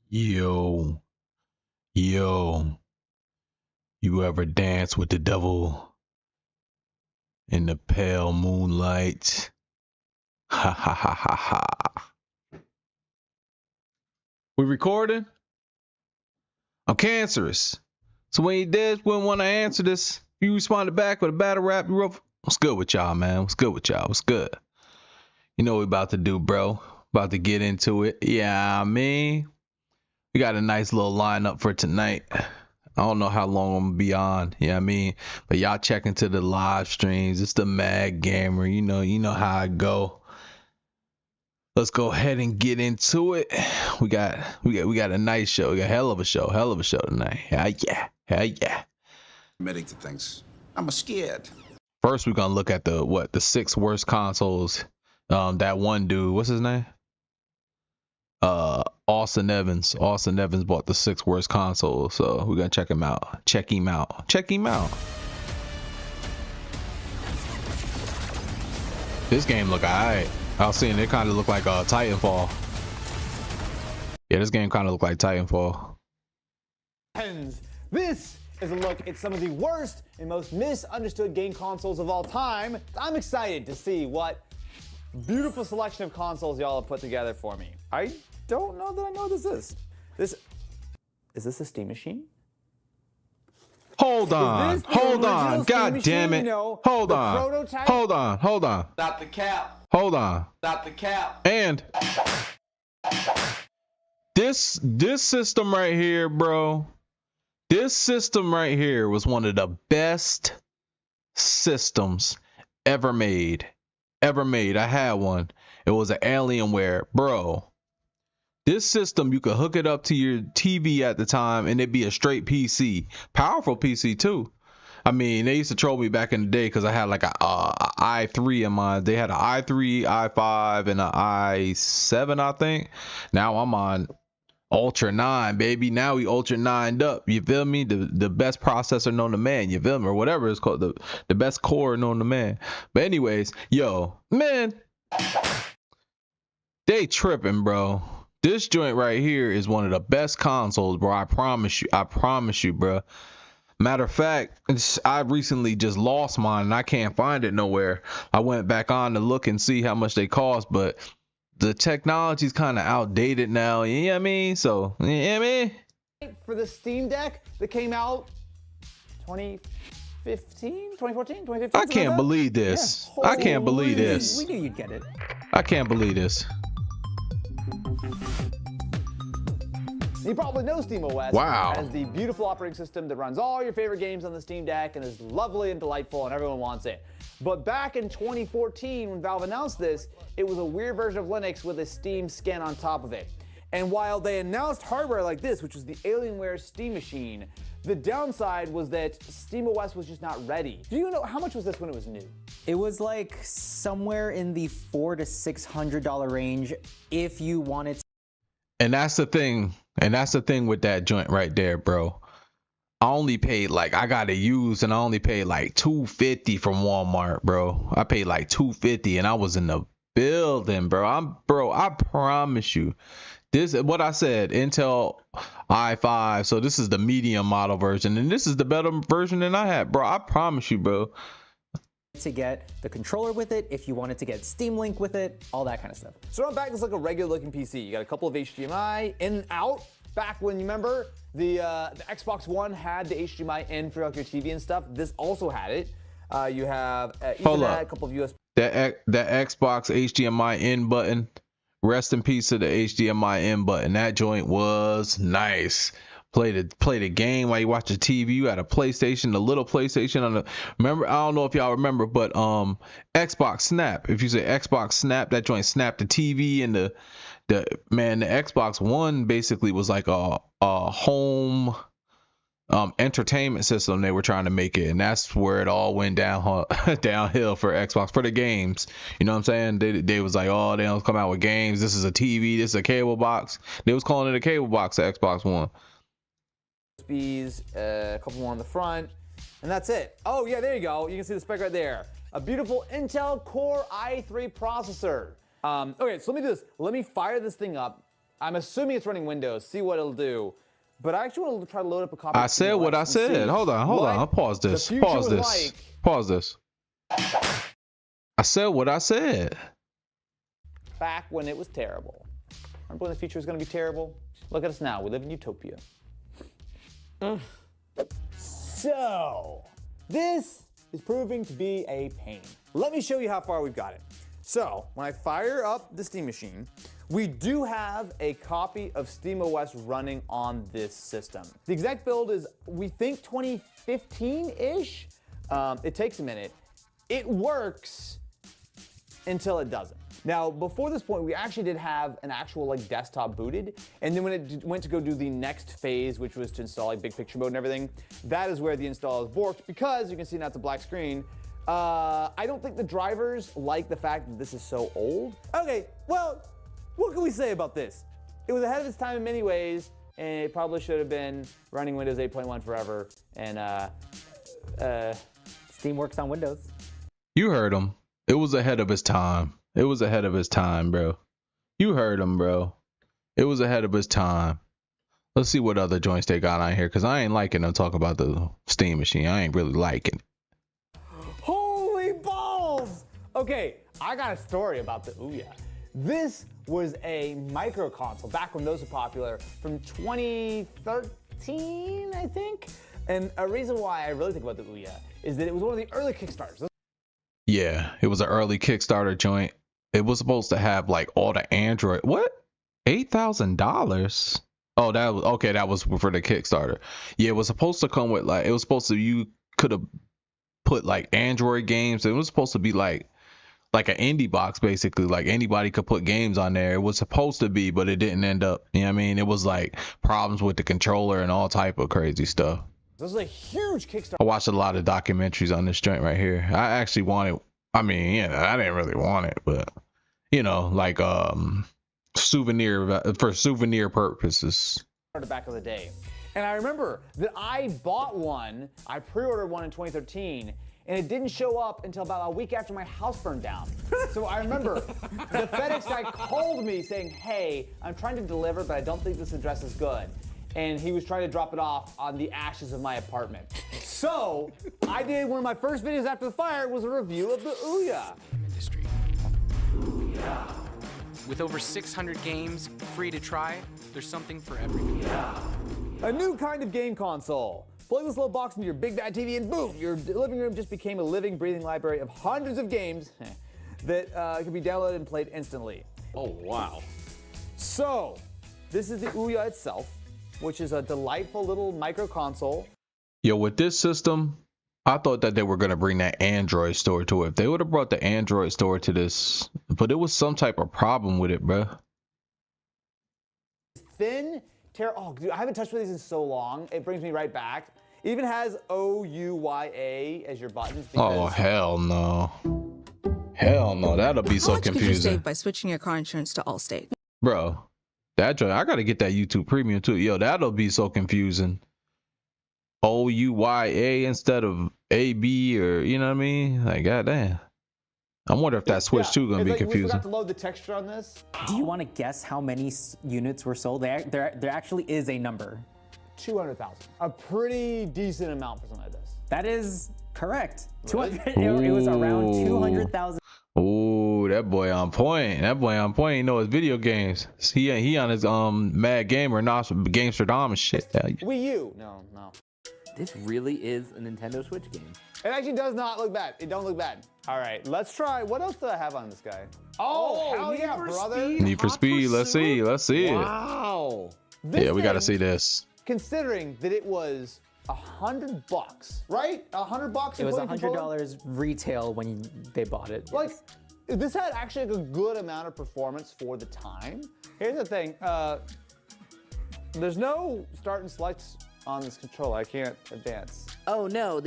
Yo, yo, you ever dance with the devil in the pale moonlight? Ha ha ha ha ha. We recording? I'm cancerous. So when you did, wouldn't want to answer this. You responded back with a battle rap. You wrote, what's good with y'all, man? What's good with y'all? What's good? You know what we about to do, bro. About to get into it. Yeah, I mean, we got a nice little lineup for tonight. I don't know how long I'm gonna be on, you know what I mean? But y'all check into the live streams. It's the Mad Gamer, you know how I go. Let's go ahead and get into it. We got a nice show. We got a hell of a show tonight. Hell yeah. Admitting to things. I'm scared. First, we're gonna look at the 6 worst consoles. That one dude, what's his name? Austin Evans. Austin Evans bought the 6 worst consoles, so we're gonna check him out. Check him out. This game look alright. I was seeing it kind of look like Titanfall. Yeah, this game kind of look like Titanfall. This is a look at some of the worst and most misunderstood game consoles of all time. I'm excited to see what beautiful selection of consoles y'all have put together for me. I don't know that I know what this is. Is this a Steam machine? Hold on. God damn it. Hold on. Stop the cap. Hold on. Stop the cap. And this system right here, bro. This system right here was one of the best systems ever made. I had one. It was an Alienware, bro. This system, you could hook it up to your TV at the time and it'd be a straight PC. Powerful PC too. I mean, they used to troll me back in the day because I had like a i3 in mine. They had an i3, i5, and an i7, I think. Now I'm on Ultra 9, baby. Now we Ultra 9'd up. You feel me? The best processor known to man. You feel me? Or whatever it's called. The best core known to man. But anyways, yo, man, they tripping, bro. This joint right here is one of the best consoles, bro. I promise you, bro. Matter of fact, I recently just lost mine and I can't find it nowhere. I went back on to look and see how much they cost, but the technology's kind of outdated now. You know what I mean? So, you know what I mean? For the Steam Deck that came out 2014? I can't believe this. Yeah. I can't believe this. We knew you'd get it. I can't believe this. You probably know SteamOS as the beautiful operating system that runs all your favorite games on the Steam Deck and is lovely and delightful and everyone wants it. But back in 2014 when Valve announced this, it was a weird version of Linux with a Steam skin on top of it. And while they announced hardware like this, which was the Alienware Steam Machine, the downside was that SteamOS was just not ready. Do you know how much was this when it was new? It was like somewhere in the $400 to $600 range if you wanted to. And that's the thing. And that's the thing with that joint right there, bro. I only paid like, I got it used and I only paid like $250 from Walmart, bro. I paid like $250 and I was in the building, bro. I promise you. This what I said, Intel i5. So this is the medium model version and this is the better version than I had, bro. I promise you, bro. To get the controller with it, if you wanted to get Steam Link with it, all that kind of stuff. So on back, it's like a regular looking PC. You got a couple of HDMI in and out. Back when you remember the Xbox One had the HDMI in for like your TV and stuff. This also had it. You have Ethernet, a couple of USB. That Xbox HDMI in button. Rest in peace to the HDMI in button. That joint was nice. Play the game while you watch the TV. You had a PlayStation, the little PlayStation on the. Remember, I don't know if y'all remember, but Xbox Snap. If you say Xbox Snap, that joint snapped the TV and the Xbox One basically was like a home entertainment system. They were trying to make it, and that's where it all went downhill for Xbox, for the games. You know what I'm saying? They was like, oh, they don't come out with games. This is a TV. This is a cable box. They was calling it a cable box, the Xbox One. USBs, a couple more on the front, and that's it. Oh yeah, there you go. You can see the spec right there. A beautiful Intel Core i3 processor. Okay, so let me do this. Let me fire this thing up I'm assuming it's running Windows, see what it'll do. But I actually want to try to load up a copy. I said what I said. Hold on. Pause this. Pause this. I said what I said. Back when it was terrible. Remember when the future was going to be terrible? Look at us now. We live in utopia. So, this is proving to be a pain. Let me show you how far we've got it. So, when I fire up the Steam machine, we do have a copy of SteamOS running on this system. The exact build is, we think 2015-ish. It takes a minute. It works until it doesn't. Now, before this point, we actually did have an actual like desktop booted, and then when it went to go do the next phase, which was to install like big picture mode and everything, that is where the install is borked because you can see now it's a black screen. I don't think the drivers like the fact that this is so old. Okay, well, what can we say about this? It was ahead of its time in many ways, and it probably should have been running Windows 8.1 forever, and Steam works on Windows. You heard him. It was ahead of its time. It was ahead of its time, bro. You heard him, bro. It was ahead of its time. Let's see what other joints they got on here, because I ain't liking them talking about the Steam machine. I ain't really liking it. Holy balls! Okay, I got a story about the Ouya. This was a micro console back when those were popular from 2013, I think. And a reason why I really think about the Ouya is that it was one of the early Kickstarters. Yeah, it was an early Kickstarter joint. It was supposed to have like all the Android. What? $8,000? Oh, that was okay. That was for the Kickstarter. Yeah, it was supposed to come with like, it was supposed to, you could have put like Android games. It was supposed to be like an indie box, basically. Like anybody could put games on there. It was supposed to be, but it didn't end up. You know what I mean? It was like problems with the controller and all type of crazy stuff. This is a huge Kickstarter. I watched a lot of documentaries on this joint right here. I actually wanted, I mean, you know, I didn't really want it, but you know, like souvenir purposes. Back of the day. And I remember that I bought one, I pre-ordered one in 2013, and it didn't show up until about a week after my house burned down. So I remember the FedEx guy called me saying, hey, I'm trying to deliver, but I don't think this address is good. And he was trying to drop it off on the ashes of my apartment. So I did one of my first videos after the fire was a review of the Ouya. Industry. Ouya. With over 600 games free to try, there's something for everyone. A new kind of game console. Plug this little box into your big bad TV and boom, your living room just became a living, breathing library of hundreds of games that can be downloaded and played instantly. Oh, wow. So, this is the Ouya itself, which is a delightful little micro console. Yo, with this system, I thought that they were going to bring that Android store to it. If they would have brought the Android store to this, but it was some type of problem with it, bro. Thin, oh, dude, I haven't touched with these in so long. It brings me right back. It even has OUYA as your buttons. Oh, hell no. Hell no, that'll be so confusing. Could you save by switching your car insurance to Allstate? Bro, that joint, I gotta get that YouTube Premium too. Yo, that'll be so confusing. OUYA instead of AB, or you know what I mean? Like, goddamn. I wonder if that Switch 2 gonna be confusing. We forgot to load the texture on this. Do you want to guess how many units were sold? There actually is a number. 200,000. A pretty decent amount for something like this. That is correct. Really? 200. It was around 200,000. Ooh, that boy on point. That boy on point. He know his video games. He on his Mad Gamer, Gamesterdam and shit. Wii U. No. This really is a Nintendo Switch game. It actually does not look bad. It don't look bad. All right, let's try. What else do I have on this guy? Oh, hell yeah, brother. Need for Speed. Let's see it. Wow. Yeah, we gotta see this. Considering that it was $100, right? $100. It was $100 retail when they bought it. Like, this had actually a good amount of performance for the time. Here's the thing. There's no start and select on this controller. I can't advance. Oh no.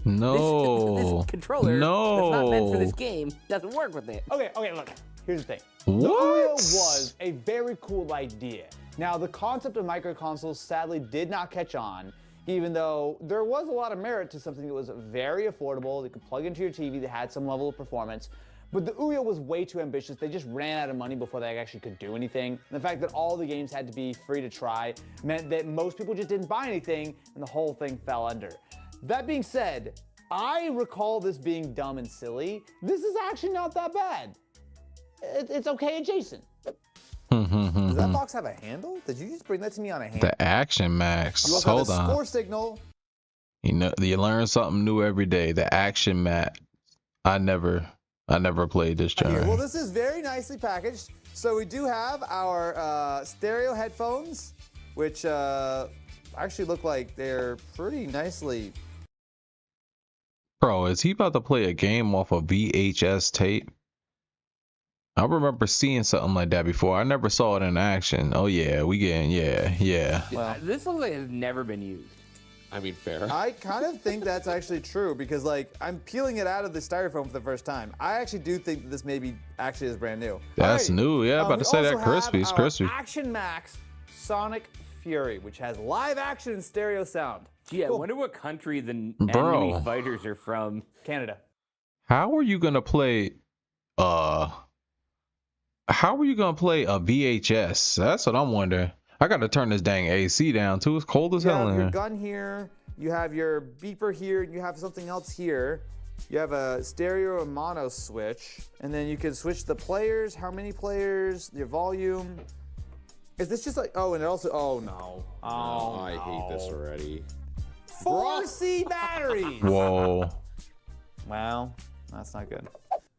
No. This controller that's not meant for this game doesn't work with it. Okay, look. Here's the thing. What? The Ouya was a very cool idea. Now, the concept of micro consoles sadly did not catch on, even though there was a lot of merit to something that was very affordable, that could plug into your TV, that had some level of performance. But the Ouya was way too ambitious. They just ran out of money before they actually could do anything. And the fact that all the games had to be free to try meant that most people just didn't buy anything, and the whole thing fell under. That being said, I recall this being dumb and silly. This is actually not that bad. It's okay adjacent. Does that box have a handle? Did you just bring that to me on a handle? The Action Max. You also Hold have a on. score signal. You know, you learn something new every day. The Action Max. I never played this joint. Well, this is very nicely packaged. So we do have our stereo headphones, which actually look like they're pretty nicely. Bro, is he about to play a game off a VHS tape? I remember seeing something like that before. I never saw it in action. Oh yeah, we getting yeah. Well, this looks like it has never been used. I mean, fair. I kind of think that's actually true because, like, I'm peeling it out of the styrofoam for the first time. I actually do think that this maybe actually is brand new. That's new. Yeah, about to say that crispy. It's crispy. Action Max Sonic Fury, which has live action and stereo sound. Yeah, I wonder what country the Bro. enemy fighters are from. Canada. How are you gonna play a VHS? That's what I'm wondering. I gotta turn this dang AC down too. It's cold as hell in You have your here. gun here, you have your beeper here, and you have something else here. You have a stereo and mono switch, and then you can switch the players, how many players, your volume. Is this just like, oh, and it also, oh no. Oh, I hate this already. 4C batteries. Whoa. Well, that's not good.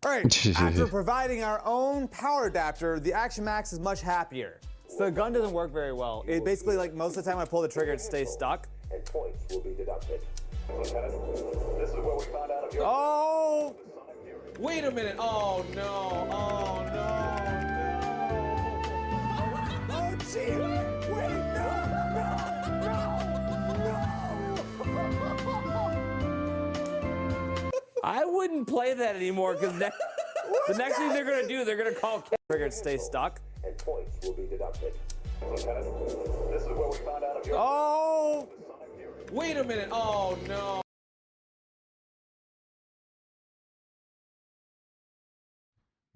All right, after providing our own power adapter, the Action Max is much happier. So the gun doesn't work very well. It basically, like, most of the time I pull the trigger, it stays stuck. And points will be deducted. Lieutenant, this is where we found out of your... Oh! Wait a minute. Oh no. Oh no. Oh, gee! Wait, no! I wouldn't play that anymore because the next thing they're gonna do, they're gonna call Trigger, it stays stuck. And points will be deducted. Lieutenant, this is where we found out of your... Oh! Wait a minute. Oh no.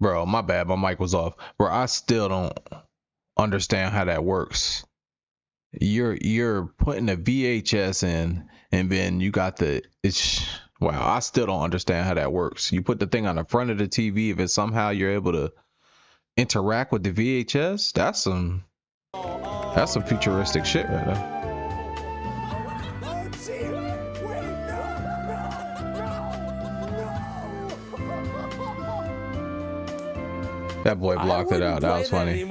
Bro, my bad. My mic was off. Bro, I still don't understand how that works. You're putting a VHS in, and then you got wow, I still don't understand how that works. You put the thing on the front of the TV, if it's somehow you're able to interact with the VHS, that's some futuristic shit right there. That boy blocked it out. That was funny.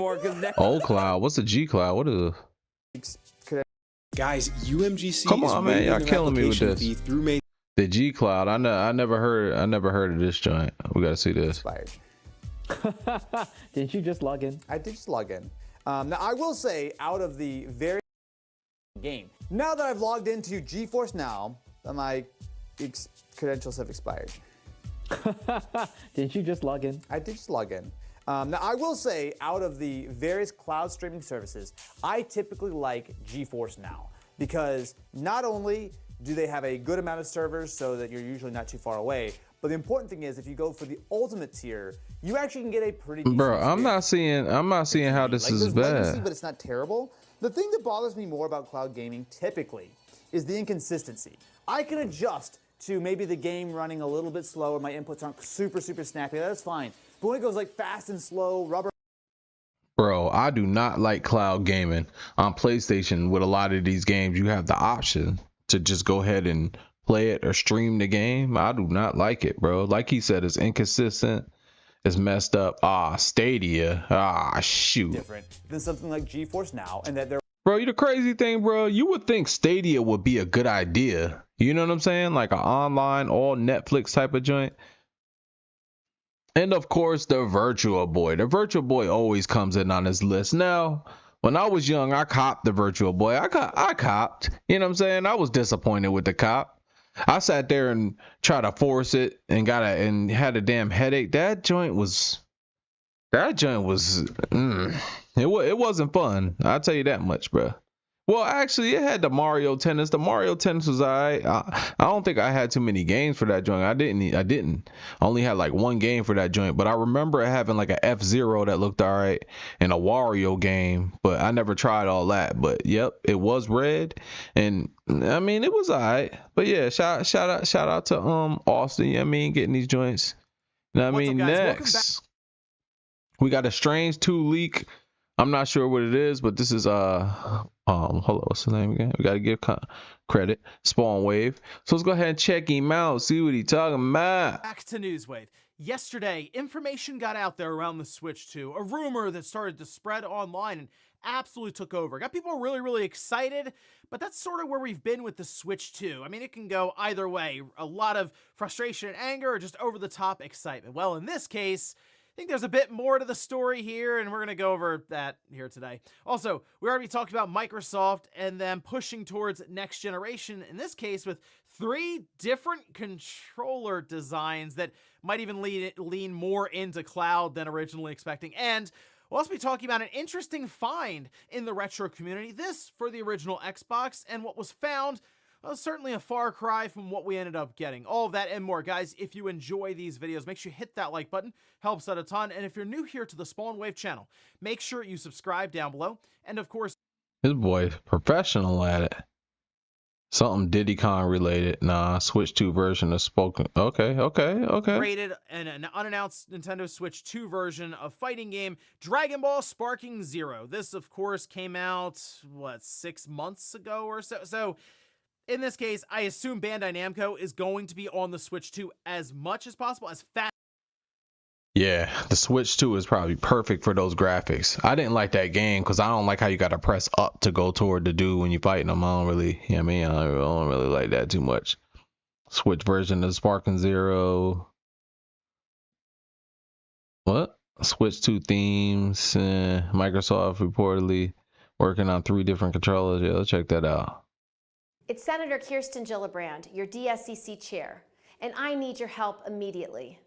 O Cloud. What's the G Cloud? What is it? Guys, UMGC Come is on, man. waiving Y'all their killing me with application this. fee through May. The G Cloud. I never heard of this joint. We gotta see this. Expired. Didn't you just log in? I did just log in. Now, I will say, out of the very game, now that I've logged into GeForce Now, my credentials have expired. Didn't you just log in? I did just log in. Now, I will say, out of the various cloud streaming services, I typically like GeForce Now because not only do they have a good amount of servers so that you're usually not too far away, but the important thing is if you go for the ultimate tier, you actually can get a pretty decent Bro, I'm not experience. seeing how this is there's bad. latency, but it's not terrible. The thing that bothers me more about cloud gaming typically is the inconsistency. I can adjust to maybe the game running a little bit slower, my inputs aren't super snappy, that's fine. But when it goes like fast and slow, rubber. Bro, I do not like cloud gaming. On PlayStation, with a lot of these games, you have the option to just go ahead and play it or stream the game. I do not like it, bro. Like he said, it's inconsistent. It's messed up. Stadia. Shoot. Different than something like GeForce Now, and that they're. Bro, the crazy thing, bro, you would think Stadia would be a good idea. You know what I'm saying? Like an online, all Netflix type of joint. And of course, the Virtual Boy. The Virtual Boy always comes in on this list. Now, when I was young, I copped the Virtual Boy. I copped. You know what I'm saying? I was disappointed with the cop. I sat there and tried to force it and had a damn headache. That joint was it wasn't fun. I'll tell you that much, bro. Well, actually, it had the Mario Tennis. The Mario Tennis was alright. I don't think I had too many games for that joint. I didn't. I only had like one game for that joint. But I remember it having like a F-Zero that looked alright and a Wario game. But I never tried all that. But yep, it was red, and I mean it was alright. But yeah, shout out to Austin. You know what I mean, getting these joints. You know what I mean? Next, we got a Strange 2 leak. I'm not sure what it is, but this is hold on, what's his name again? We gotta give credit. Spawn Wave. So let's go ahead and check him out, see what he talking about. Back to Newswave. Yesterday, information got out there around the Switch 2, a rumor that started to spread online and absolutely took over. Got people really, really excited, but that's sort of where we've been with the Switch 2. I mean, it can go either way. A lot of frustration and anger, or just over-the-top excitement. Well, in this case, I think there's a bit more to the story here, and we're going to go over that here today. Also, we already talked about Microsoft and them pushing towards next generation, in this case with 3 different controller designs that might even lean more into cloud than originally expecting. And we'll also be talking about an interesting find in the retro community. This for the original Xbox, and what was found, well, certainly a far cry from what we ended up getting. All of that and more. Guys, if you enjoy these videos, make sure you hit that like button. Helps out a ton. And if you're new here to the Spawn Wave channel, make sure you subscribe down below. And of course, this boy professional at it. Something Diddy Kong related. Nah, Switch 2 version of spoken. Okay. Created an unannounced Nintendo Switch 2 version of fighting game Dragon Ball Sparking Zero. This, of course, came out, what, 6 months ago or so? So, in this case, I assume Bandai Namco is going to be on the Switch 2 as much as possible, as fast. Yeah, the Switch 2 is probably perfect for those graphics. I didn't like that game because I don't like how you got to press up to go toward the dude when you're fighting him. I don't really, you know what I mean? I don't really like that too much. Switch version of Sparking Zero. What? Switch 2 themes. Microsoft reportedly working on 3 different controllers. Yeah, let's check that out. It's Senator Kirsten Gillibrand, your DSCC chair, and I need your help immediately.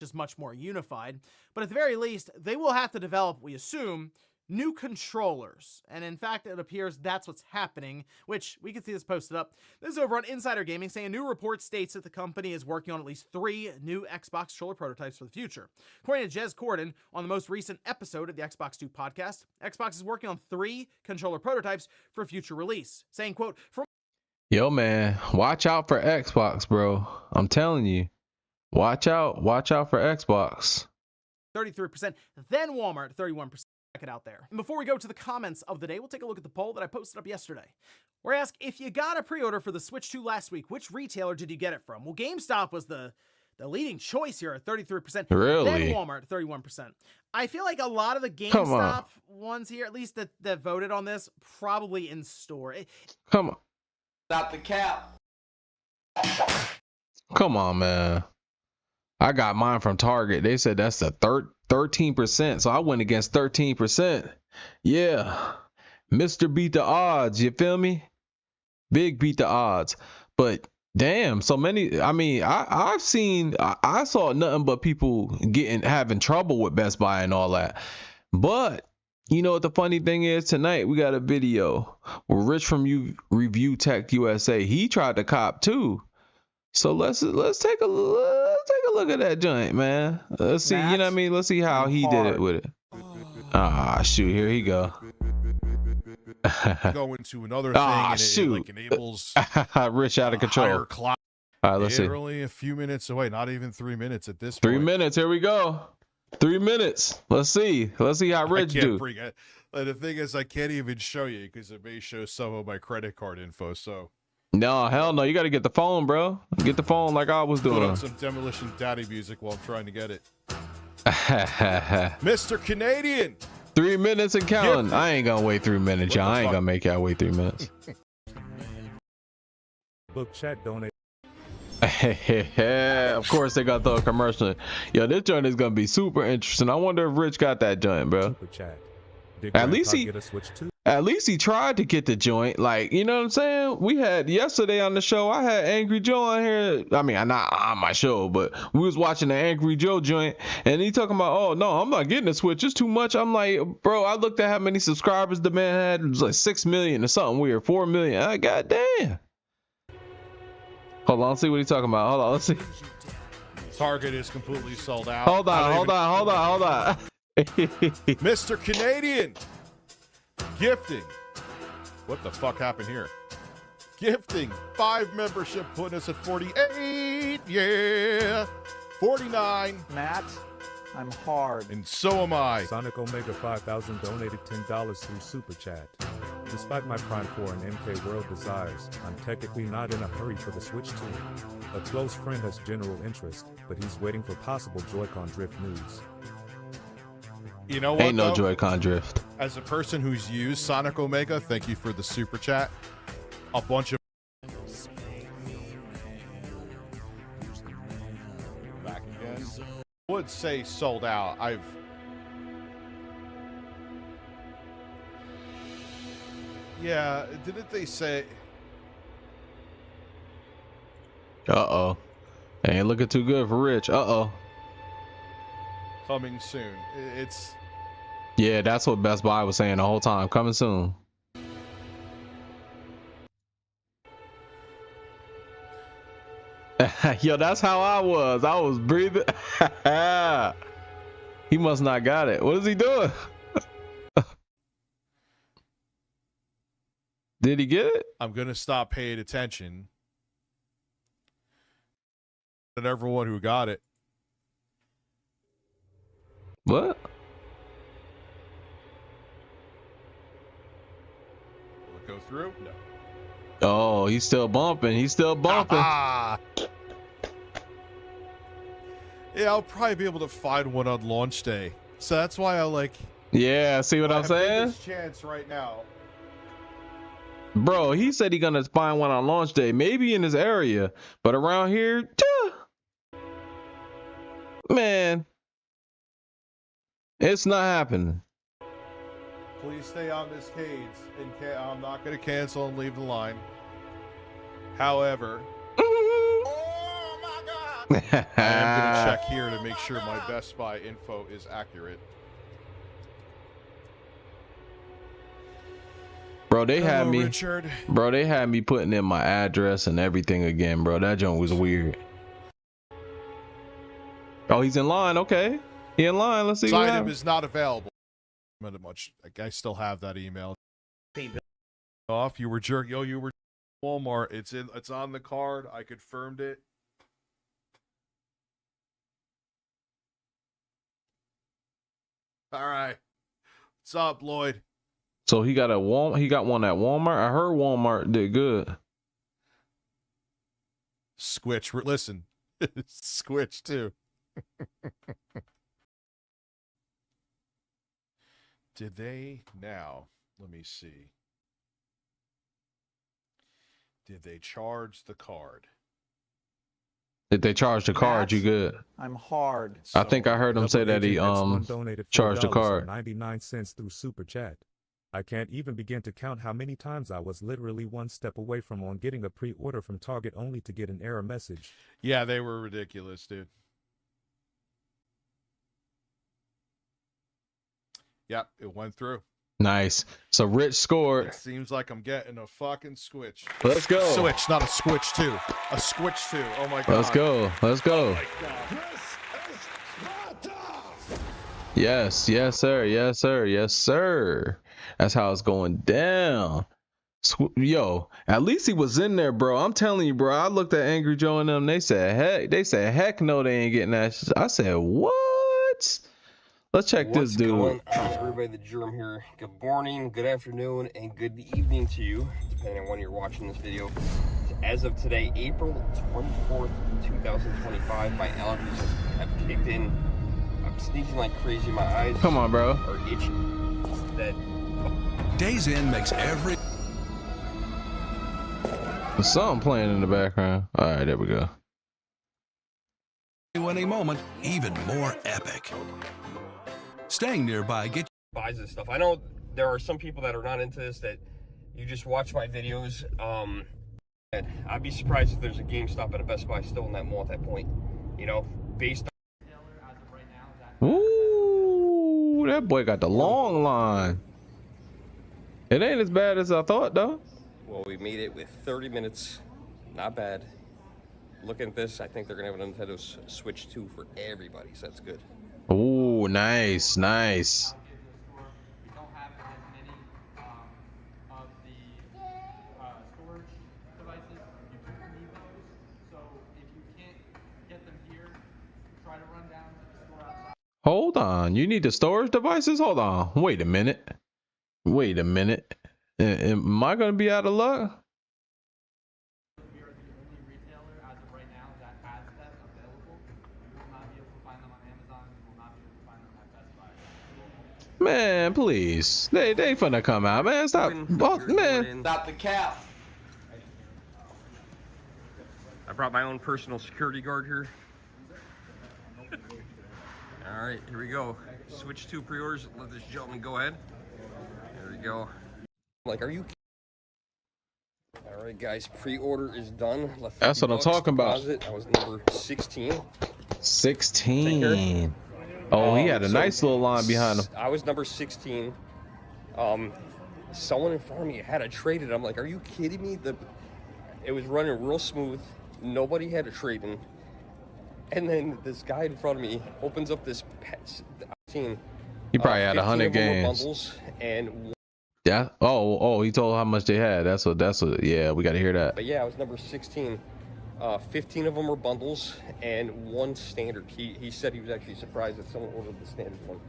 Just much more unified, but at the very least, they will have to develop, we assume, new controllers. And in fact, it appears that's what's happening, which we can see this posted up. This is over on Insider Gaming, saying a new report states that the company is working on at least 3 new Xbox controller prototypes for the future. According to Jez Corden, on the most recent episode of the Xbox 2 podcast, Xbox is working on 3 controller prototypes for future release, saying, quote, "From yo, man, watch out for Xbox, bro. I'm telling you, watch out for Xbox." 33%, then Walmart 31%. Check it out there. And before we go to the comments of the day, we'll take a look at the poll that I posted up yesterday. Where I ask, if you got a pre-order for the Switch 2 last week, which retailer did you get it from? Well, GameStop was the leading choice here at 33%. Really? Then Walmart 31%. I feel like a lot of the GameStop ones here, at least that voted on this, probably in store. Come on. Stop the cap. Come on, man. I got mine from Target. They said that's the 13%, so I went against 13%. Yeah, Mr. Beat the odds. You feel me? Big beat the odds. But damn, so many. I mean, I saw nothing but people having trouble with Best Buy and all that. But you know what the funny thing is? Tonight we got a video where Rich from Review Tech USA, he tried to cop too. So let's take a look at that joint, man. Let's see, you know what I mean? Let's see how he did it with it. Ah, shoot, here he go. Go into another thing, and shoot. It like enables Rich out of control. All right, let's see. We're only a few minutes away, not even 3 minutes at this point. 3 minutes, here we go. 3 minutes. Let's see how Rich do. The thing is, I can't even show you because it may show some of my credit card info. So no, hell no. You got to get the phone, bro. Get the phone like I was doing. Put on some Demolition Daddy music while I'm trying to get it. Mr. Canadian. 3 minutes and counting. I ain't gonna wait 3 minutes, y'all. I ain't gonna make y'all wait 3 minutes. Book chat donate. Of course they got the commercial. Yo, this joint is gonna be super interesting. I wonder if Rich got that joint, bro. At least he. At least he tried to get the joint. Like, you know what I'm saying? We had yesterday on the show, I had Angry Joe on here. I mean, not on my show, but we was watching the Angry Joe joint, and he talking about, oh no, I'm not getting a Switch. It's too much. I'm like, bro, I looked at how many subscribers the man had. It was like 6 million or something weird. 4 million. God damn. Hold on, let's see what he's talking about. Hold on, let's see. Target is completely sold out. Hold on. Mr. Canadian. Gifting. What the fuck happened here? Gifting 5 membership, putting us at 48. Yeah. 49. Matt, I'm hard. And so am I. Sonic Omega 5000 donated $10 through Super Chat. Despite my Prime 4 and MK World desires, I'm technically not in a hurry for the Switch 2. A close friend has general interest, but he's waiting for possible Joy-Con drift news. You know what? Ain't no Joy-Con drift. As a person who's used Sonic Omega, thank you for the super chat. A bunch of back again. Would say sold out. Yeah, didn't they say? Uh-oh. Ain't looking too good for Rich. Uh-oh. Coming soon. It's. Yeah, that's what Best Buy was saying the whole time. Coming soon. Yo, that's how I was. I was breathing. He must not got it. What is he doing? Did he get it? I'm gonna stop paying attention. And everyone who got it. What? Will it go through? No. Oh, he's still bumping. He's still bumping. Yeah, I'll probably be able to find one on launch day. So that's why I like. Yeah, see what I'm saying? Chance right now. Bro, he said he's gonna find one on launch day, maybe in his area, but around here, man, it's not happening. Please stay on this cage. I'm not going to cancel and leave the line. However, I am going to check here to make sure my Best Buy info is accurate. Bro, they had me. Richard. Bro, they had me putting in my address and everything again, bro. That joint was weird. Oh, he's in line. Okay, he in line. Let's see. This item is not available. Much. I still have that email. Off. You were jerk. Yo, you were Walmart. It's on the card. I confirmed it. All right. What's up, Lloyd? So he got he got one at Walmart. I heard Walmart did good. Switch. Listen. Switch too. Did they now? Let me see. Did they charge the card? If they charge the card, you good. I'm hard. I think I heard him say that he charged the card. 99 cents through Super Chat. I can't even begin to count how many times I was literally one step away from getting a pre-order from Target only to get an error message. Yeah, they were ridiculous, dude. Yep, it went through. Nice. So Rich scored. It seems like I'm getting a fucking Switch. Let's go. Switch, not a Switch 2. A Switch 2. Oh my god. Let's go. Let's go. Yes, yes, sir. Yes, sir. Yes, sir. That's how it's going down. Yo, at least he was in there, bro. I'm telling you, bro. I looked at Angry Joe and them. They said, heck no, they ain't getting that shit. I said, what? Let's check this dude. What's going on, everybody? The Germ here. Good morning, good afternoon, and good evening to you, depending on when you're watching this video. As of today, April 24th, 2025, my allergies have kicked in. I'm sneezing like crazy. My eyes Come on, bro. are itching. That Days In makes every... There's something playing in the background. All right, there we go. Winning moment even more epic. Staying nearby, get buys this stuff. I know there are some people that are not into this, that you just watch my videos. I'd be surprised if there's a GameStop and a Best Buy still in that mall at that point, you know, based on... Ooh, that boy got the long line. It ain't as bad as I thought, though. Well, we made it with 30 minutes. Not bad. Looking at this, I think they're gonna have a Nintendo Switch 2 for everybody, so that's good. Ooh, nice, nice. We don't have as many of the storage devices. You do need those, so if you can't get them here, try to run down to the store outside. Hold on, you need the storage devices? Hold on, wait a minute. Wait a minute. Am I gonna be out of luck? We are the only retailer as of right now that has them available. You will not be able to find them on Amazon. You will not be able to find them at Best Buy. Man, please. They finna come out, man. Stop. Oh, man. Stop the cap. I brought my own personal security guard here. All right, here we go. Switch 2 pre-orders. Let this gentleman go ahead. There we go. Like, are you? All right, guys. Pre-order is done. That's what I'm talking about. I was number 16. 16. Oh, he had a nice little line behind him. I was number 16. Someone in front of me had a trade-in. I'm like, are you kidding me? It was running real smooth. Nobody had a trade-in. And then this guy in front of me opens up this team. He probably had 100 games. Bundles and yeah. Oh, he told how much they had. That's what. Yeah, we got to hear that. But yeah, I was number 16. 15 of them were bundles and 1 standard. He said he was actually surprised that someone ordered the standard one.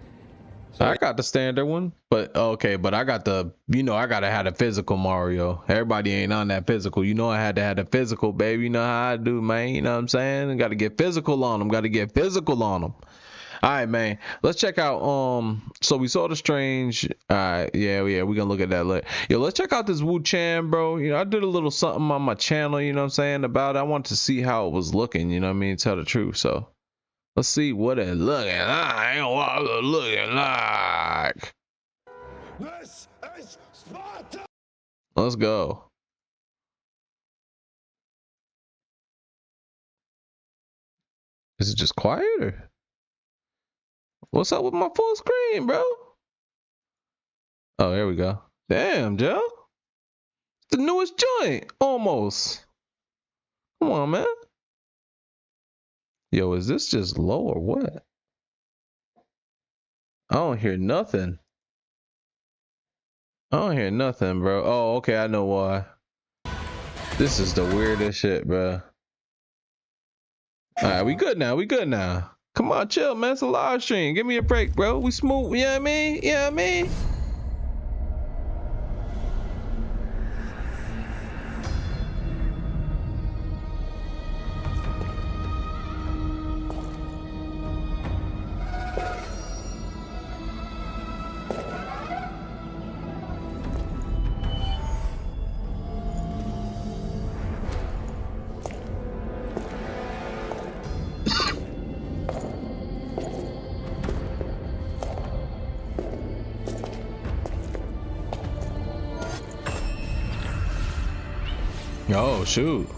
So I got the standard one, but okay, but I got the, I gotta have the physical Mario. Everybody ain't on that physical. I had to have the physical, baby. You know how I do, man. You know what I'm saying? Got to get physical on them. Got to get physical on them. All right, man. Let's check out. So we saw the Strange. All right, yeah. We're gonna look at that later. Yo, let's check out this Wu Chan, bro. I did a little something on my channel. You know what I'm saying about it. I wanted to see how it was looking. You know what I mean? Tell the truth. So let's see what it looking like. What it looking like. This is Sparta. Let's go. Is it just quiet or? What's up with my full screen, bro? Oh, here we go. Damn, Joe. It's the newest joint, almost. Come on, man. Yo, is this just low or what? I don't hear nothing. I don't hear nothing, bro. Oh, okay, I know why. This is the weirdest shit, bro. All right, we good now. We good now. Come on, chill, man. It's a live stream. Give me a break, bro. We smooth. You know what I mean? You know what I mean? Oh, shoot.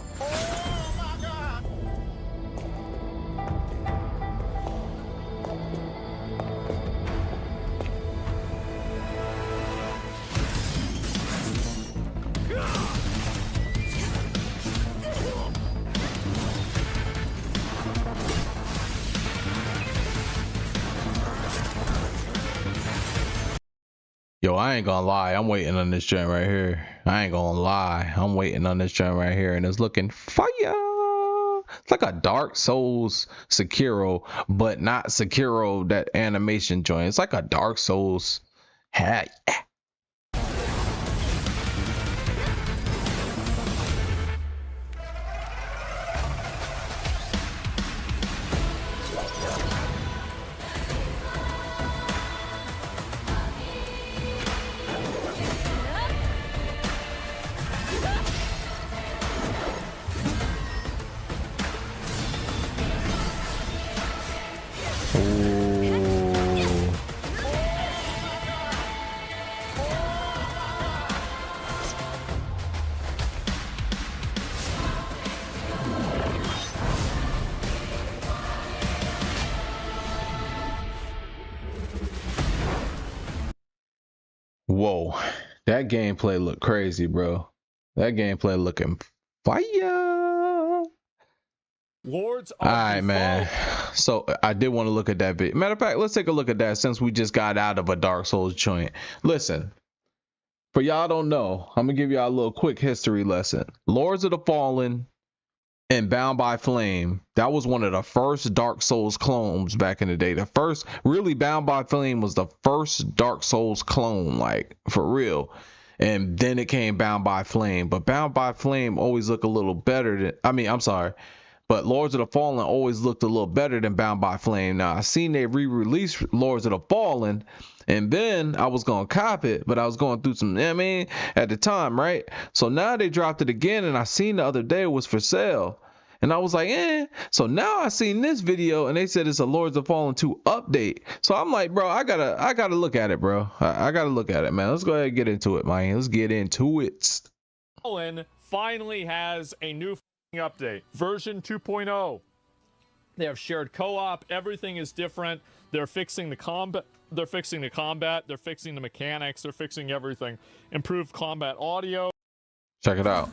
Yo, I ain't gonna lie. I'm waiting on this joint right here. I ain't gonna lie. I'm waiting on this joint right here, and it's looking fire. It's like a Dark Souls Sekiro, but not Sekiro, that animation joint. It's like a Dark Souls. Hey. That gameplay look crazy, bro. That gameplay looking fire. Lords All right, man. So I did want to look at that bit. Matter of fact, let's take a look at that since we just got out of a Dark Souls joint. Listen, for y'all don't know, I'm gonna give y'all a little quick history lesson. Lords of the Fallen and Bound by Flame, that was one of the first Dark Souls clones back in the day. The first, really, Bound by Flame was the first Dark Souls clone, like for real. And then it came Bound by Flame, but Bound by Flame always looked a little better than, but Lords of the Fallen always looked a little better than Bound by Flame. Now I seen they re-released Lords of the Fallen, and then I was gonna cop it, but I was going through some, at the time, right? So now they dropped it again, and I seen the other day it was for sale, and I was like, So now I seen this video, and they said it's a Lords of the Fallen 2 update. So I'm like, bro, I gotta look at it, bro. I gotta look at it, man. Let's go ahead and get into it, man. Let's get into it. Fallen finally has a new update, version 2.0. They have shared co-op. Everything is different. They're fixing the combat. They're fixing the mechanics. They're fixing everything. Improved combat audio. Check it out.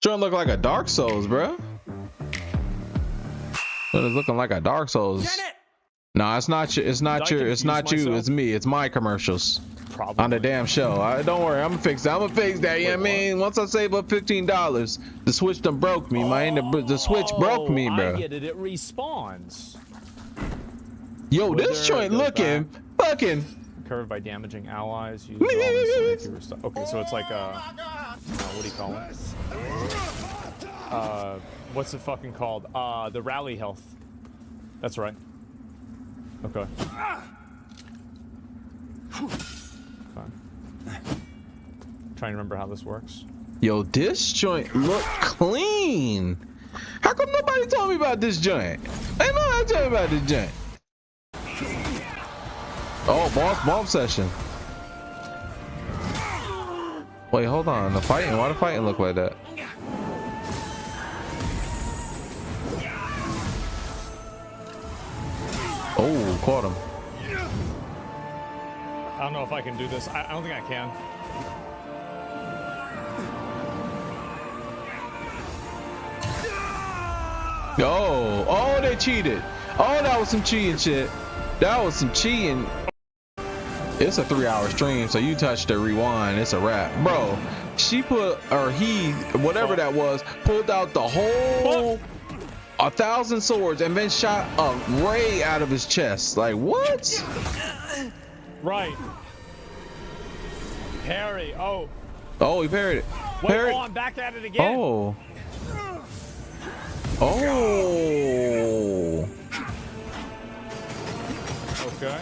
Trying to look like a Dark Souls, bro. But it's looking like a Dark Souls. No, it's not you. It's not you. It's me. It's my commercials. Probably. On the damn show. Don't worry, I'm gonna fix that. You know what I mean? Once I save up $15, the Switch done broke me, man. The Switch broke me, bro. I get it. It respawns. Yo, this joint looking fucking curved by damaging allies. Okay, so it's like what do you call it? What's it fucking called? The rally health. That's right. Okay. Trying to remember how this works. Yo, this joint look clean. How come nobody told me about this joint? Ain't nobody told me about this joint. Oh, boss bomb session. Wait, hold on. The fighting. Why the fighting look like that? Oh, caught him. I don't know if I can do this. I don't think I can. Oh, they cheated. Oh, that was some cheating shit. That was some cheating. It's a 3-hour stream, so you touch the rewind, it's a wrap. Bro, she put, or he, whatever that was, pulled out the whole 1,000 swords and then shot a ray out of his chest. Like, what? Right. Parry. Oh. Oh, he parried it. Wait, I'm back at it again. Oh. Oh. Okay.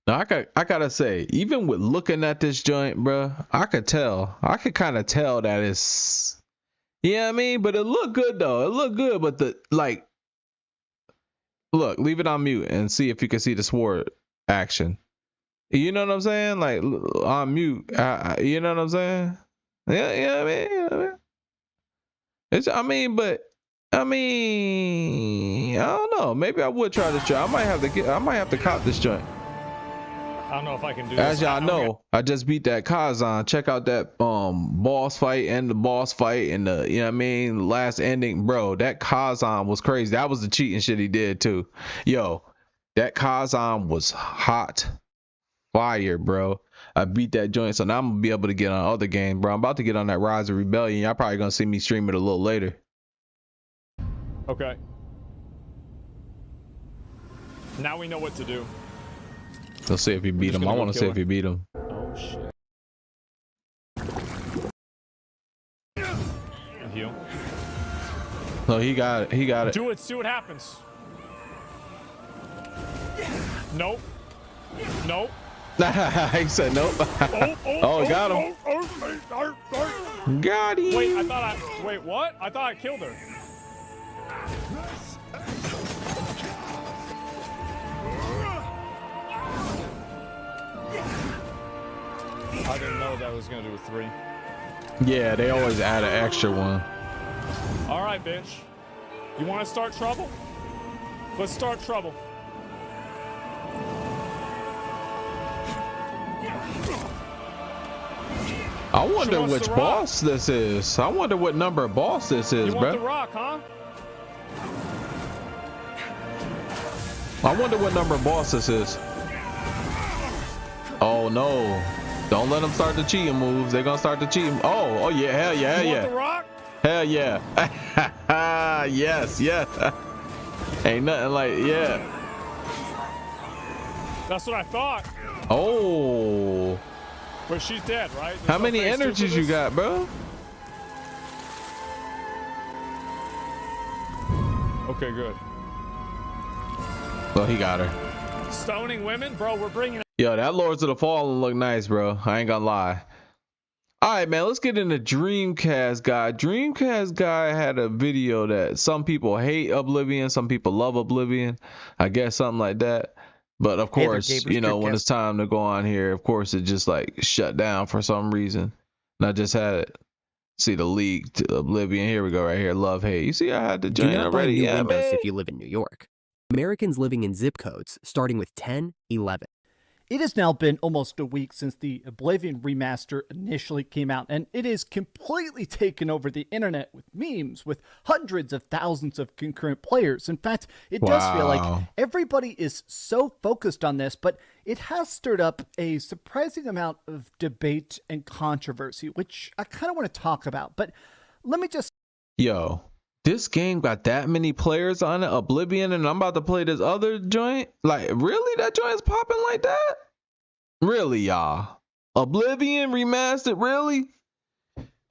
Now I gotta say, even with looking at this joint, bro, I could kind of tell that it's, you know what I mean? But it looked good though. It looked good, but look, leave it on mute and see if you can see the sword action. You know what I'm saying? Like on mute. You know what I'm saying? Yeah, I mean. I don't know. Maybe I would try this joint. I might have to cop this joint. I don't know if I can do As this. y'all know, I just beat that Kazan. Check out that boss fight and the boss fight and the, you know what I mean, last ending, bro. That Kazan was crazy. That was the cheating shit he did too. Yo, that Kazan was hot fire, bro. I beat that joint, so now I'm gonna be able to get on other games, bro. I'm about to get on that Rise of Rebellion. Y'all probably gonna see me stream it a little later. Okay. Now we know what to do. Let's see if he beat him. I want to see if he beat him. Oh shit. Heal. No, he got it. He got it. Do it. See what happens. Nope. Nope. He said nope. Oh, got him. Got him. Wait, what? I thought I killed her. I didn't know that was gonna do a 3. Yeah, they always add an extra one. All right, bitch. You want to start trouble? Let's start trouble. I wonder which boss this is. I wonder what number of boss this is, you want bro. the rock, huh? I wonder what number of boss this is. Oh no. Don't let them start the cheating moves. They're gonna start the cheating. Oh yeah, hell yeah, hell you yeah. Want the rock? Hell yeah. Yes, yes. Ain't nothing like, yeah. That's what I thought. Oh. But she's dead, right? How many energies you got, bro? Okay, good. Well, he got her. Stoning women, bro. We're bringing. Yo, that Lords of the Fallen look nice, bro. I ain't gonna lie. All right, man. Let's get into Dreamcast guy. Dreamcast guy had a video that some people hate Oblivion, some people love Oblivion. I guess something like that. But of course, you know, when it's time to go on here, of course, it just like shut down for some reason. And I just had it. See the leak to Oblivion. Here we go, right here. Love, hate. You see, I had the joint already. New Yeah, Windows man. if you live in New York. Americans living in zip codes starting with 10, 11. It has now been almost a week since the Oblivion remaster initially came out, and it has completely taken over the internet with memes, with hundreds of thousands of concurrent players. In fact, it does feel like everybody is so focused on this, but it has stirred up a surprising amount of debate and controversy, which I kind of want to talk about. But let me just... Yo, this game got that many players on it, Oblivion, and I'm about to play this other joint? Like, really? That joint is popping like that? Really, y'all? Oblivion remastered, really?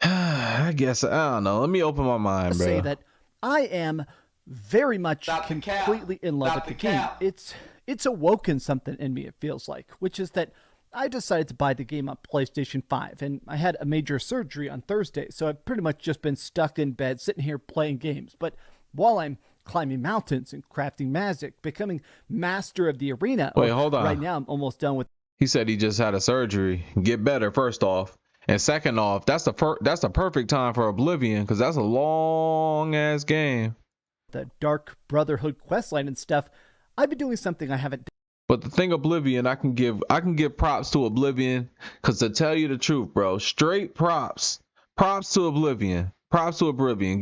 I guess, I don't know. Let me open my mind, bro. Say that I am very much completely in love with the game. It's awoken something in me, it feels like, which is that I decided to buy the game on PlayStation 5, and I had a major surgery on Thursday, so I've pretty much just been stuck in bed, sitting here playing games. But while I'm climbing mountains and crafting magic, becoming master of the arena... Wait, hold on. Right now, I'm almost done with... He said he just had a surgery. Get better, first off. And second off, that's the perfect time for Oblivion, because that's a long-ass game. The Dark Brotherhood questline and stuff. I've been doing something I haven't done. But the thing Oblivion, I can give props to Oblivion, because to tell you the truth, bro, straight props to Oblivion,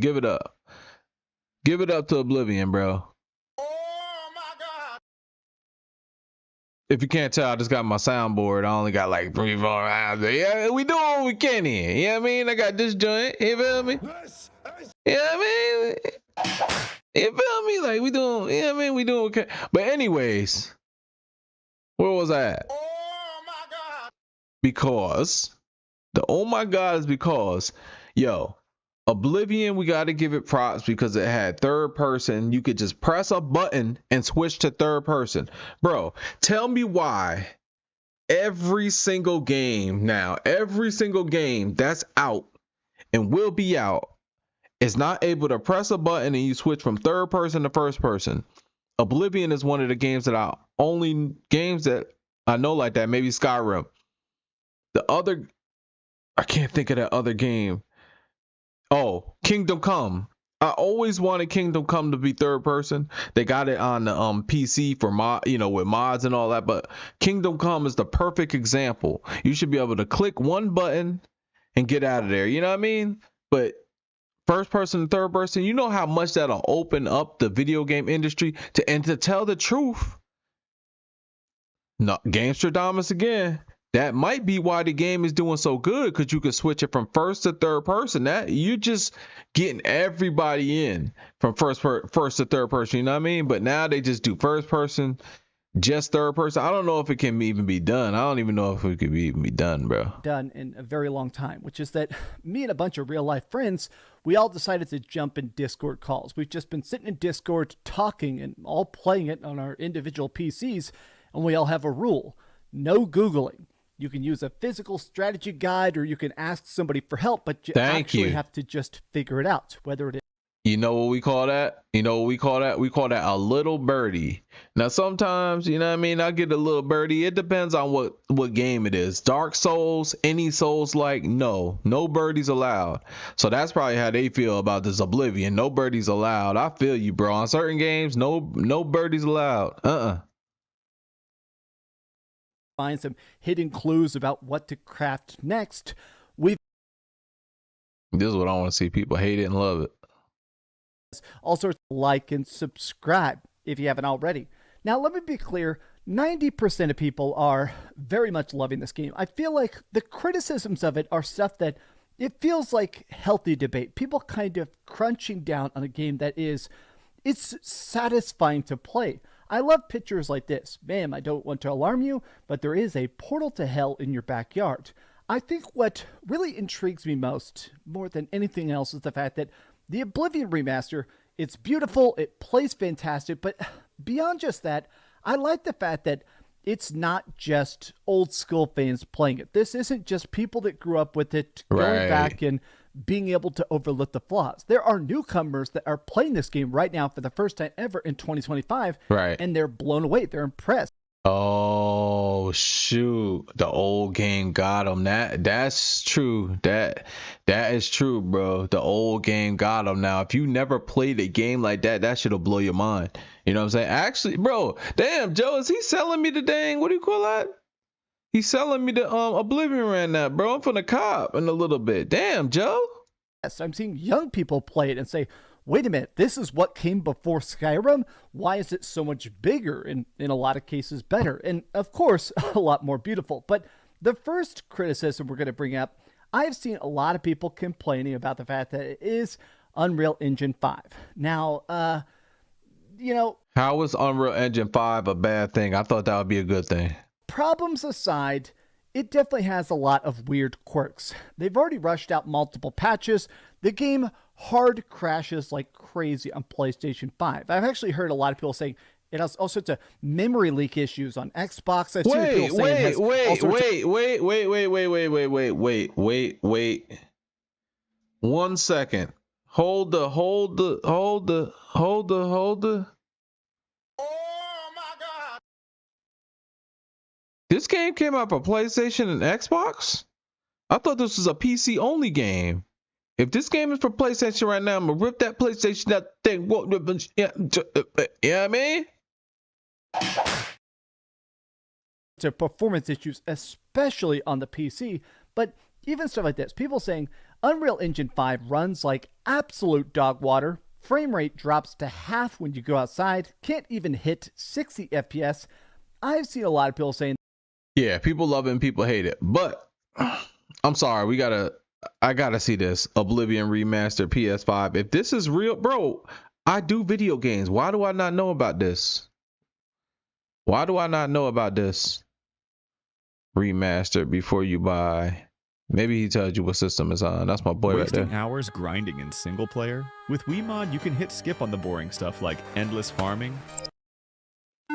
give it up to Oblivion, bro. Oh my god. If you can't tell, I just got my soundboard. I only got like 3-4 rounds. Yeah, we doing what we can here. You know what I mean? I got this joint. You feel me? You know what I mean? You feel me? Like we doing, you know what I mean? We doing okay. But anyways, where was I at? Oh my god. Because the oh my god is because, yo, Oblivion, we got to give it props because it had third person. You could just press a button and switch to third person. Bro, tell me why every single game that's out and will be out is not able to press a button and you switch from third person to first person. Oblivion is one of the games that only games that I know like that. Maybe Skyrim. The other, I can't think of that other game. Oh, Kingdom Come. I always wanted Kingdom Come to be third person. They got it on the PC for with mods and all that. But Kingdom Come is the perfect example. You should be able to click one button and get out of there. You know what I mean? But first person and third person, you know how much that'll open up the video game industry to tell the truth. No, Gamstradamus again. That might be why the game is doing so good, because you can switch it from first to third person. That you just getting everybody in from first to third person. You know what I mean? But now they just do first person, just third person. I don't know if it can even be done. I don't even know if it could even be done, bro. Done in a very long time, which is that me and a bunch of real life friends, we all decided to jump in Discord calls. We've just been sitting in Discord talking and all playing it on our individual PCs, and we all have a rule: no Googling. You can use a physical strategy guide, or you can ask somebody for help, but you actually have to just figure it out, whether it is. You know what we call that? We call that a little birdie. Now, sometimes, you know what I mean, I get a little birdie. It depends on what game it is. Dark Souls, any Souls like, no birdies allowed. So that's probably how they feel about this Oblivion. No birdies allowed. I feel you, bro. On certain games, no birdies allowed. Find some hidden clues about what to craft next. We've This is what I want to see. People hate it and love it. all sorts of like and subscribe if you haven't already. Now, let me be clear. 90% of people are very much loving this game. I feel like the criticisms of it are stuff that it feels like healthy debate. People kind of crunching down on a game that it's satisfying to play. I love pictures like this. Ma'am, I don't want to alarm you, but there is a portal to hell in your backyard. I think what really intrigues me most, more than anything else, is the fact that the Oblivion remaster, it's beautiful, it plays fantastic, but beyond just that, I like the fact that it's not just old school fans playing it. This isn't just people that grew up with it going back and being able to overlook the flaws. There are newcomers that are playing this game right now for the first time ever in 2025, and they're blown away. They're impressed. Oh shoot, the old game got him. That's true. That is true, bro. The old game got him. Now if you never played a game like that should have blow your mind. You know what I'm saying? Actually, bro, damn, Joe, is he selling me the dang, what do you call that? He's selling me the Oblivion right now, bro. I'm from the cop in a little bit. Damn, Joe. Yes, I'm seeing young people play it and say, wait a minute, this is what came before Skyrim? Why is it so much bigger and in a lot of cases better? And of course, a lot more beautiful. But the first criticism we're going to bring up, I've seen a lot of people complaining about the fact that it is Unreal Engine 5. Now, you know, how is Unreal Engine 5 a bad thing? I thought that would be a good thing. Problems aside, it definitely has a lot of weird quirks. They've already rushed out multiple patches. The game hard crashes like crazy on PlayStation 5. I've actually heard a lot of people saying it has all sorts of memory leak issues on Xbox. I've seen people saying it has wait. 1 second. Hold the. This game came out for PlayStation and Xbox? I thought this was a PC only game. If this game is for PlayStation right now, I'm gonna rip that PlayStation, that thing. Yeah, I mean? To performance issues, especially on the PC, but even stuff like this. People saying Unreal Engine 5 runs like absolute dog water. Frame rate drops to half when you go outside. Can't even hit 60 FPS. I've seen a lot of people saying, yeah, people love it and people hate it. But I'm sorry, I gotta see this Oblivion remastered PS5. If this is real, bro, I do video games. Why do I not know about this? Why do I not know about this remastered before you buy? Maybe he tells you what system is on. That's my boy right there. Wasting hours grinding in single player? With Wiimod, you can hit skip on the boring stuff like endless farming.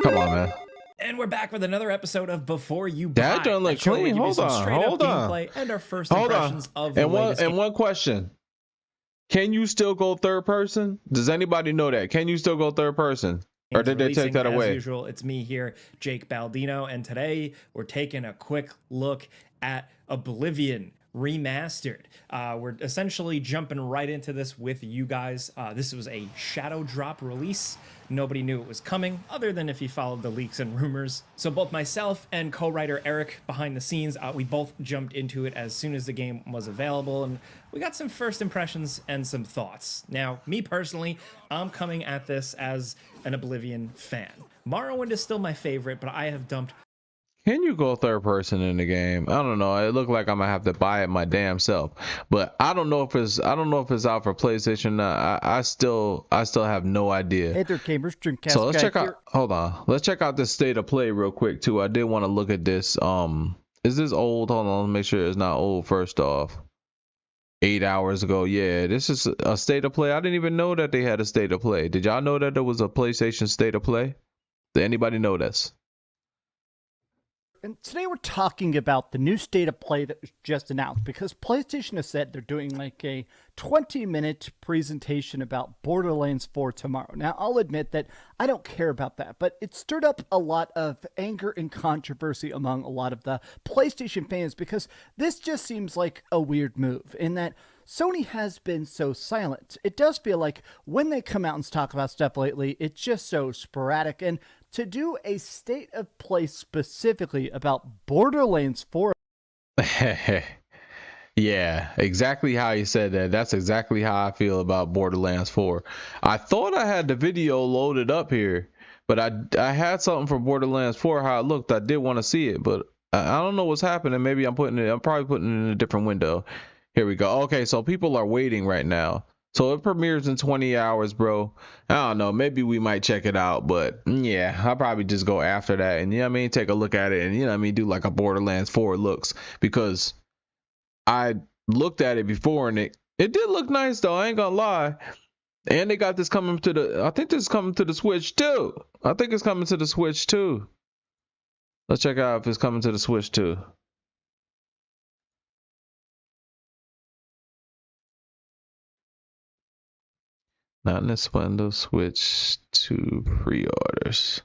Come on, man. And we're back with another episode of Before You Buy. That don't look clean. Hold on. Gameplay and our first impressions of the latest game. And one question. Can you still go third person? Does anybody know that? Can you still go third person? Or did they take that away? As usual, it's me here, Jake Baldino, and today we're taking a quick look at Oblivion Remastered. We're essentially jumping right into this with you guys. This was a shadow drop release. Nobody knew it was coming, other than if you followed the leaks and rumors. So both myself and co-writer Eric behind the scenes, we both jumped into it as soon as the game was available, and we got some first impressions and some thoughts. Now, me personally, I'm coming at this as an Oblivion fan. Morrowind is still my favorite, but I have dumped. Can you go third person in the game? I don't know. It looked like I'm gonna have to buy it my damn self. But I don't know if it's out for PlayStation. I still have no idea. Hey there, gamers. Dreamcast. So let's check out. Hold on. Let's check out this state of play real quick too. I did want to look at this. Is this old? Hold on. Let's make sure it's not old. First off, 8 hours ago. Yeah, this is a state of play. I didn't even know that they had a state of play. Did y'all know that there was a PlayStation state of play? Did anybody know this? And today we're talking about the new state of play that was just announced, because PlayStation has said they're doing like a 20-minute presentation about Borderlands 4 tomorrow. Now, I'll admit that I don't care about that, but it stirred up a lot of anger and controversy among a lot of the PlayStation fans, because this just seems like a weird move in that Sony has been so silent. It does feel like when they come out and talk about stuff lately, it's just so sporadic. And to do a state of play specifically about Borderlands 4. Yeah, exactly how you said that. That's exactly how I feel about Borderlands 4. I thought I had the video loaded up here, but I had something for Borderlands 4, how it looked. I did want to see it, but I don't know what's happening. Maybe I'm probably putting it in a different window. Here we go. Okay, so people are waiting right now. So it premieres in 20 hours, bro. I don't know. Maybe we might check it out, but yeah, I'll probably just go after that and, you know what I mean, take a look at it and, you know what I mean, do like a Borderlands 4 looks, because I looked at it before and it did look nice though. I ain't gonna lie. And they got this coming to the, I think this is coming to the Switch too. I think it's coming to the Switch too. Let's check out if it's coming to the Switch too. Not Nintendo Switch 2 pre-orders.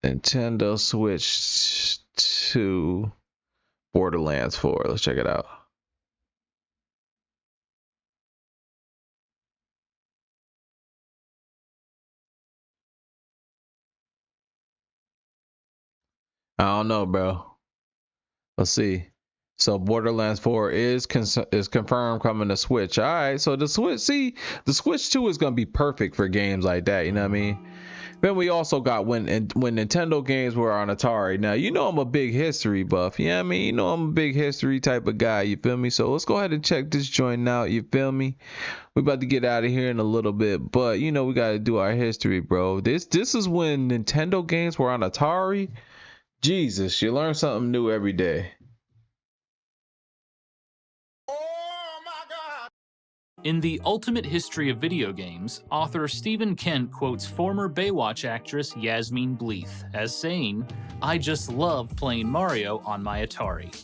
Nintendo Switch 2 Borderlands 4. Let's check it out. I don't know, bro. Let's see. So Borderlands 4 is confirmed coming to Switch. All right, so the Switch 2 is gonna be perfect for games like that. You know what I mean? Then we also got when Nintendo games were on Atari. Now, you know I'm a big history buff. You know what I mean? You know I'm a big history type of guy. You feel me? So let's go ahead and check this joint out. You feel me? We about to get out of here in a little bit, but you know we got to do our history, bro. This is when Nintendo games were on Atari. Jesus, you learn something new every day. In The Ultimate History of Video Games, author Stephen Kent quotes former Baywatch actress Yasmine Bleeth as saying, "I just love playing Mario on my Atari."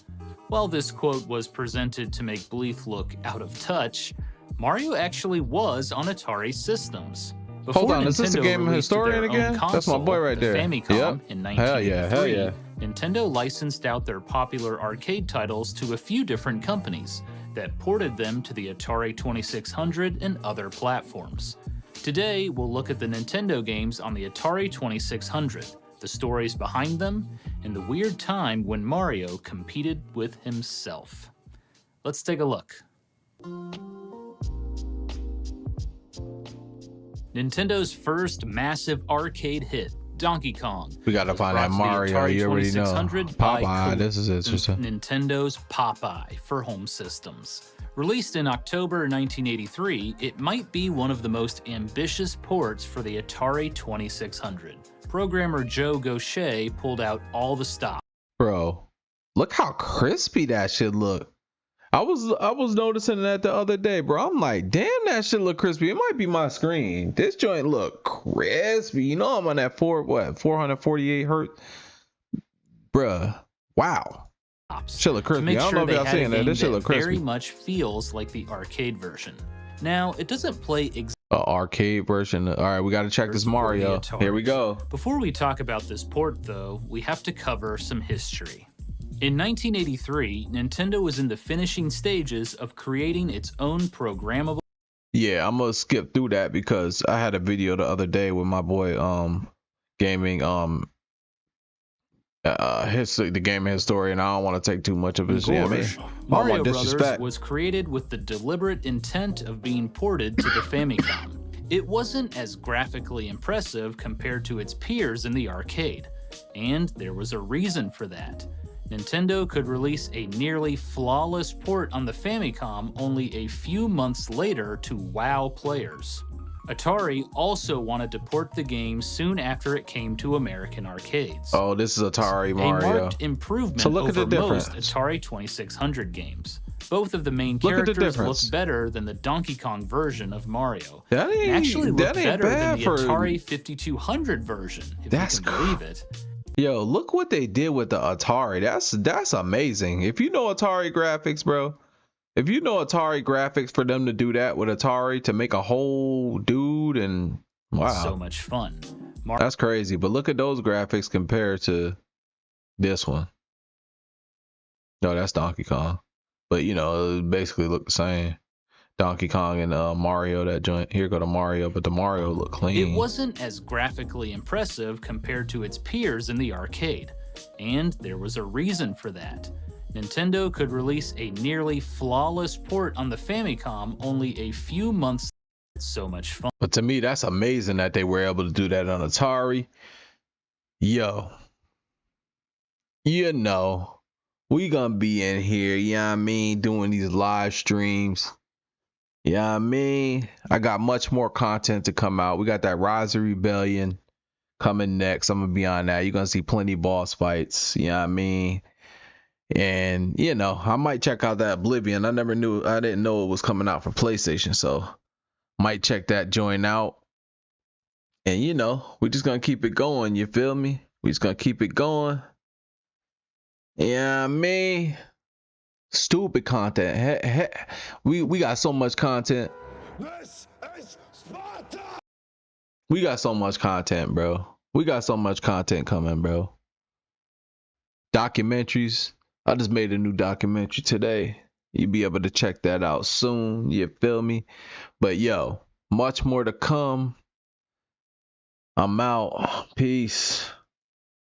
While this quote was presented to make Bleeth look out of touch, Mario actually was on Atari systems. Before Hold on, is this a game historian again? Console, that's my boy right there. Famicom, yep. In 1983, hell yeah. Nintendo licensed out their popular arcade titles to a few different companies that ported them to the Atari 2600 and other platforms. Today, we'll look at the Nintendo games on the Atari 2600, the stories behind them, and the weird time when Mario competed with himself. Let's take a look. Nintendo's first massive arcade hit, Donkey Kong. We gotta find that Mario. You already know. Popeye. This is interesting. Nintendo's Popeye for home systems. Released in October 1983, it might be one of the most ambitious ports for the Atari 2600. Programmer Joe Gaucher pulled out all the stops. Bro, look how crispy that shit look. I was noticing that the other day, bro. I'm like, damn, that shit look crispy. It might be my screen. This joint look crispy. You know I'm on that 448 hertz, bruh. Wow, shit look crispy. I don't know if y'all seeing that. This shit look crispy. Very much feels like the arcade version. Now, it doesn't play arcade version. All right, we got to check this Mario. Here we go. Before we talk about this port, though, we have to cover some history. In 1983, Nintendo was in the finishing stages of creating its own programmable. Yeah, I'm gonna skip through that because I had a video the other day with my boy gaming the gaming historian. I don't want to take too much of his. Mario Brothers was created with the deliberate intent of being ported to the Famicom. It wasn't as graphically impressive compared to its peers in the arcade, and there was a reason for that. Nintendo could release a nearly flawless port on the Famicom only a few months later to wow players. Atari also wanted to port the game soon after it came to American arcades. Oh, this is Atari Mario. A marked improvement over most Atari 2600 games. Both of the main characters look better than the Donkey Kong version of Mario. That ain't, actually look better than the for... Atari 5200 version, if you can believe it. Yo, look what they did with the Atari. That's amazing. If you know Atari graphics, bro. If you know Atari graphics, for them to do that with Atari, to make a whole dude, and wow. So much fun. That's crazy. But look at those graphics compared to this one. No, that's Donkey Kong. But you know, it basically look the same. Donkey Kong and Mario, that joint. Here go to Mario, but the Mario look clean. It wasn't as graphically impressive compared to its peers in the arcade, and there was a reason for that. Nintendo could release a nearly flawless port on the Famicom only a few months. It's so much fun. But to me, that's amazing that they were able to do that on Atari. Yo, you know, we gonna be in here, you know what I mean, doing these live streams. You know what I mean? I got much more content to come out. We got that Rise of Rebellion coming next. I'm gonna be on that. You're gonna see plenty boss fights, you know what I mean? And you know, I might check out that Oblivion. I didn't know it was coming out for PlayStation, so might check that joint out. And you know, we're just gonna keep it going, you feel me? We just gonna keep it going. Yeah, I mean, stupid content. We got so much content. This is Sparta! We got so much content, bro. We got so much content coming, bro. Documentaries. I just made a new documentary today. You'll be able to check that out soon. You feel me? But yo, much more to come. I'm out. Peace.